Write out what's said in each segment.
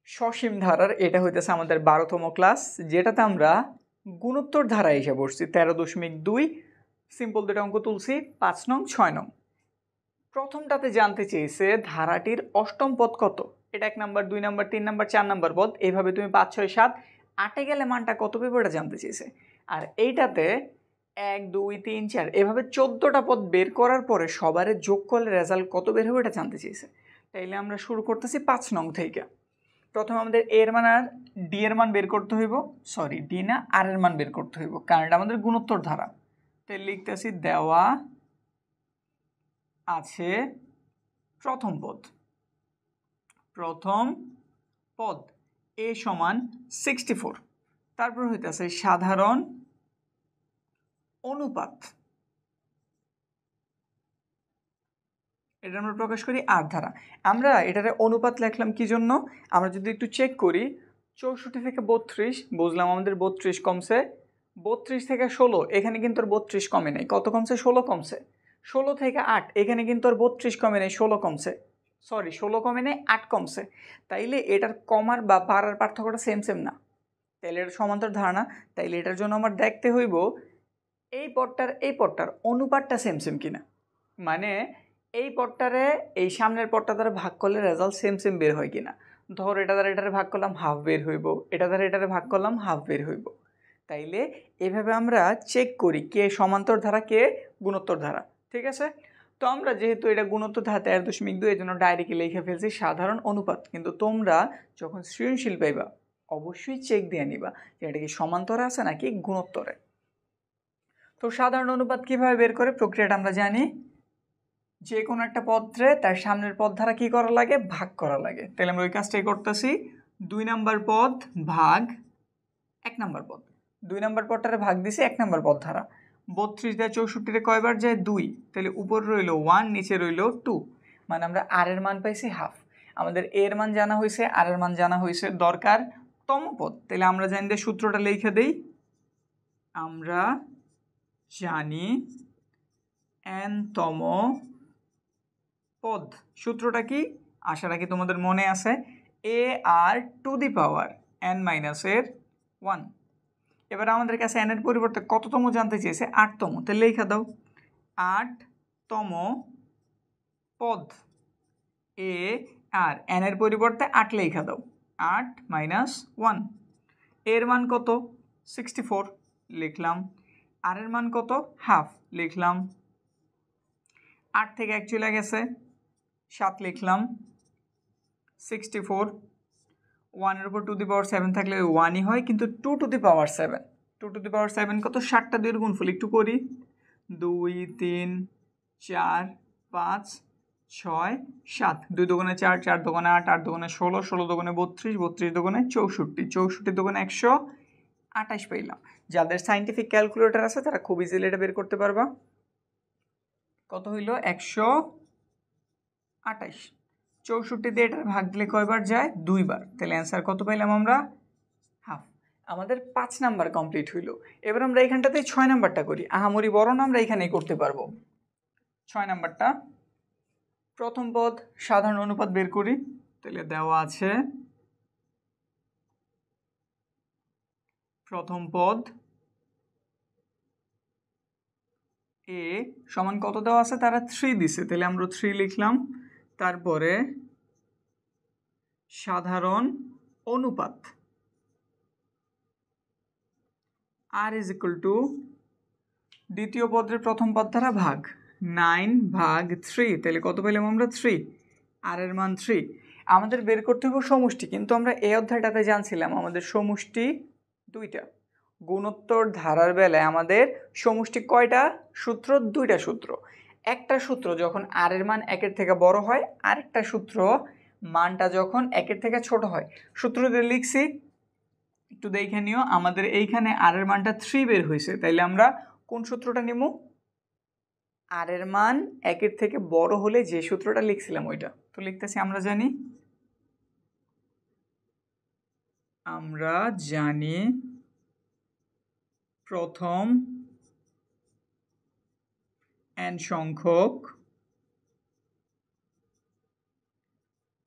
সসীম ধারার এটা হইতেছে আমাদের 12তম ক্লাস, যেটাতে আমরা গুণোত্তর ধারা এসে বসছি 13.2। সিম্পল দুটো অঙ্ক তুলছি 5 নং 6 নং। প্রথমটাতে জানতে চেয়েছে ধারাটির অষ্টম পদ কত। এটা 1 নাম্বার, 2 নাম্বার, 3 নাম্বার, 4 নাম্বার পদ, এইভাবে তুমি 5 6 7 8 গেলে মানটা কত পেবে ওটা জানতে চেয়েছে। আর এইটাতে 1 2 3 4 এভাবে 14টা পদ বের করার পরে সবারে যোগ করলে রেজাল্ট কত বের হবে এটা জানতে চেয়েছে। তাইলে আমরা শুরু করতেছি 5 নং থেকে। প্রথমে আমাদের এর মান আর ডি এর মান বের করতে হইব, সরি ডি না আর এর মান বের করতে হইব, কারণ এটা আমাদের গুণোত্তর ধারা। তাই লিখতেছি দেওয়া আছে প্রথম পদ, প্রথম পদ এ সমান 64। তারপর হইতেছে সাধারণ অনুপাত, এটা আমরা প্রকাশ করি আর দ্বারা। আমরা এটারে অনুপাত লিখলাম কি জন্য, আমরা যদি একটু চেক করি 64 থেকে 32 বুঝলাম আমাদের 32 কমছে, 32 থেকে 16 এখানে কিন্তু আর 32 কমে নাই, কত কমছে 16 কমছে। 16 থেকে 8 এখানে কিন্তু আর 32 কমে নাই, 16 কমছে, সরি 16 কমে নাই 8 কমছে। তাইলে এটার কমার বা বাড়ার পার্থক্যটা সেম সেম না, তাইলে এটা সমান্তর ধারণা। তাইলে এটার জন্য আমার দেখতে হইব এই পদটার অনুপাতটা সেম সেম কিনা, মানে এই পদটারে এই সামনের পদটা দ্বারা ভাগ করলে রেজাল্ট সেম সেম বের হয় কিনা। ধর এটা দ্বারা এটারে ভাগ করলাম হাফ বের হইব, এটা দ্বারা এটারে ভাগ করলাম হাফ বের হইব। তাইলে এভাবে আমরা চেক করি কে সমান্তর ধারা কে গুণোত্তর ধারা, ঠিক আছে। তো আমরা যেহেতু এটা গুণোত্তর ধারা 13.2 এই জন্য ডাইরেক্টলি লিখে ফেলছি সাধারণ অনুপাত। কিন্তু তোমরা যখন সৃজনশীল পাইবা অবশ্যই চেক দিয়ে নিবা যে এটা কি সমান্তরে আছে নাকি গুণোত্তরে। তো সাধারণ অনুপাত কিভাবে বের করে প্রক্রিয়াটা আমরা জানি, যে কোনো একটা পদরে তার সামনের পদ ধারা কি করা লাগে, ভাগ করা লাগে। তাহলে আমরা ওই কাজটাই করতেছি, 2 নাম্বার পদ ভাগ 1 নাম্বার পদ। 2 নাম্বার পদটারে ভাগ দিছি 1 নাম্বার পদ ধারা। 32 দিয়ে 64 কয়বার যায় 2, তাহলে উপর রইল 1 নিচে রইল 2, মানে আমরা আর এর মান পাইছি হাফ। আমাদের এর মান জানা হয়েছে, আর এর মান জানা হয়েছে, দরকার তম পদ। তাহলে আমরা জানি যে সূত্রটা লিখে দেই, আমরা জানি n তম পদ। সূত্রটা কি আশা রাখি তোমাদের মনে আছে, এ আর টু দি পাওয়ার n মাইনাসের 1। এবার আমাদের কাছে n এর পরিবর্তে কততম জানতে চেয়েছে, 8তম। তাহলে লেখা দাও 8তম পদ এ আর n এর পরিবর্তে 8 লেখা দাও, 8 মাইনাস 1। এর মান কত 64 লিখলাম, আর এর মান কত হাফ লিখলাম, 8 থেকে 1 চলে গেছে 7 লিখলাম, 64 1 এর উপর টু দি পাওয়ার 7 থাকলে 1ই হয়, কিন্তু 2 to the power 7, 2 to the পাওয়ার 7 কত, 7টা 2 এর গুণফল একটু করি, 2 3 4 5 6 7, 2 দুগুণে 4 4 দুগুণে 8 8 দুগুণে 16 16 দুগুণে 32 32 দুগুণে 64 64 দুগুণে 128 পাইলাম। যাদের সাইন্টিফিক ক্যালকুলেটর আছে তারা খুব ইজিলি এটা বের করতে পারবা। কত হইল 128, 64 দিয়ে এটা ভাগ দিলে কয়বার যায় 2 বার, তাহলে অ্যান্সার কত পাইলাম আমরা হাফ। আমাদের 5 নাম্বার কমপ্লিট হইল। এবার আমরা এখানটাতে 6 নাম্বারটা করি, আহামরি বড় না, আমরা এখানেই করতে পারবো। 6 নাম্বারটা প্রথম পদ সাধারণ অনুপাত বের করি। তাহলে দেওয়া আছে প্রথম পদ এ সমান কত দেওয়া আছে, তারা 3 দিছে, তাহলে আমরা 3 লিখলাম। তারপরে সাধারণ অনুপাত আর ইজ ইকুয়াল টু দ্বিতীয় পদের প্রথম পদ দ্বারা ভাগ 9 ভাগ 3, তাহলে কত পেলাম আমরা 3, আর এর মান 3। আমাদের বের করতে হবে সমষ্টি, কিন্তু আমরা এই অধ্যায়টাতে জানছিলাম আমাদের সমষ্টি 2টা। গুণোত্তর ধারার বেলায় আমাদের সমষ্টি কয়টা, সূত্র 2টা সূত্র। একটা সূত্র যখন আর এর মান 1-এর থেকে বড় হয়, আরেকটা সূত্র মানটা যখন 1-এর থেকে ছোট হয়। সূত্রটা লিখছি একটু দেখে নিও, আমাদের এইখানে আর এর মানটা 3 বের হয়েছে, তাইলে আমরা কোন সূত্রটা নিব, আর এর মান 1-এর থেকে বড় হলে যে সূত্রটা লিখছিলাম ওইটা। তো লিখতেছি আমরা জানি প্রথম n সংখ্যক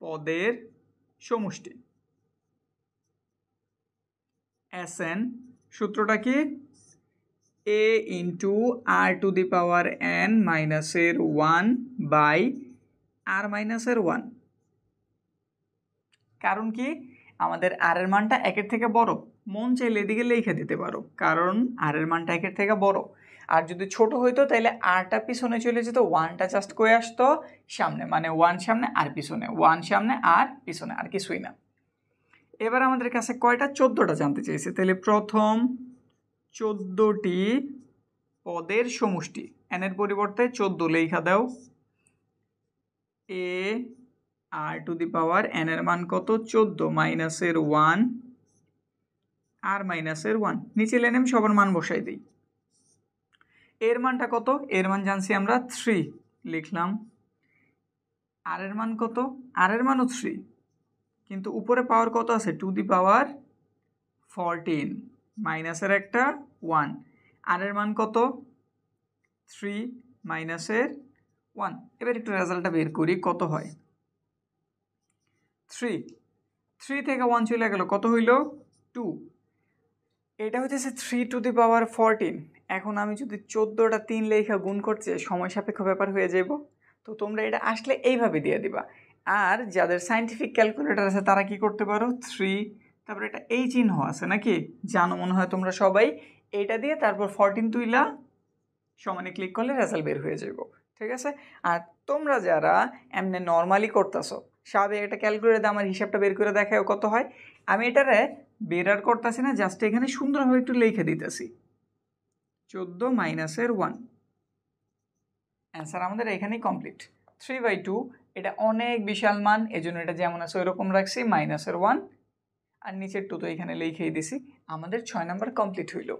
পদের সমষ্টি। Sn সূত্রটা কি a into r to the power n মাইনাসের 1 বাই r মাইনাসের 1। কারণ কি আমাদের r এর মানটা 1-এর থেকে বড়, মন চাইলে এদিকে লিখে দিতে পারো, কারণ r এর মানটা 1-এর থেকে বড়। আর যদি ছোট হইতো তাহলে rটা পিছনে চলে যেত, 1টা জাস্ট কয়ে আসতো সামনে, মানে 1 সামনে আর পিছনে, 1 সামনে আর পিছনে, আর কিছুই না। এবার আমাদের কাছে কয়টা 14টা জানতে চেয়েছে, তাহলে প্রথম 14টি পদের সমষ্টি, n এর পরিবর্তে 14 লেখা দাও। a r to the power n এর মান কত 14 মাইনাসের 1 r মাইনাসের 1, নিচে লেনে আমি সবার মান বসাই দিই। এর মানটা কত, এর মান জানছি আমরা 3 লিখলাম। আর এর মান কত, আর এর মানও 3, কিন্তু উপরে পাওয়ার কত আছে টু দি পাওয়ার 14, মাইনাসের একটা 1, আর এর মান কত 3 মাইনাসের 1। এবার একটু রেজাল্টটা বের করি কত হয়। 3 থেকে 1 চলে গেল, কত হইল 2। এটা হচ্ছে 3 টু দি পাওয়ার 14। এখন আমি যদি 14টা 3 লেখা গুণ করছে সময় সাপেক্ষ ব্যাপার হয়ে যাব, তো তোমরা এটা আসলে এইভাবে দিয়ে দিবা। আর যাদের সায়েন্টিফিক ক্যালকুলেটর আছে তারা কি করতে পারো, 3 তারপর এটা এই চিহ্ন আছে নাকি, জানো মনে হয় তোমরা সবাই, এইটা দিয়ে তারপর 14 তুইলা সমানে ক্লিক করলে রেজাল্ট বের হয়ে যাব, ঠিক আছে। আর তোমরা যারা এমনি নর্মালি করতেছো, স্বাভাবিক একটা ক্যালকুলেটর আমার হিসাবটা বের করে দেখাও কত হয়, আমি এটারে বের আর করতেছি না, জাস্ট এখানে সুন্দরভাবে একটু লিখে দিতেছি 14 মাইনাসের 1। অ্যান্সার আমাদের এখানেই কমপ্লিট। 3/2 এটা অনেক বিশাল মান, এজন্য এটা যেমন আছে ওইরকম রাখছি মাইনাসের 1, আর নিচের 2 তো এখানে লিখেই দিছি। আমাদের 6 নাম্বার কমপ্লিট হইল।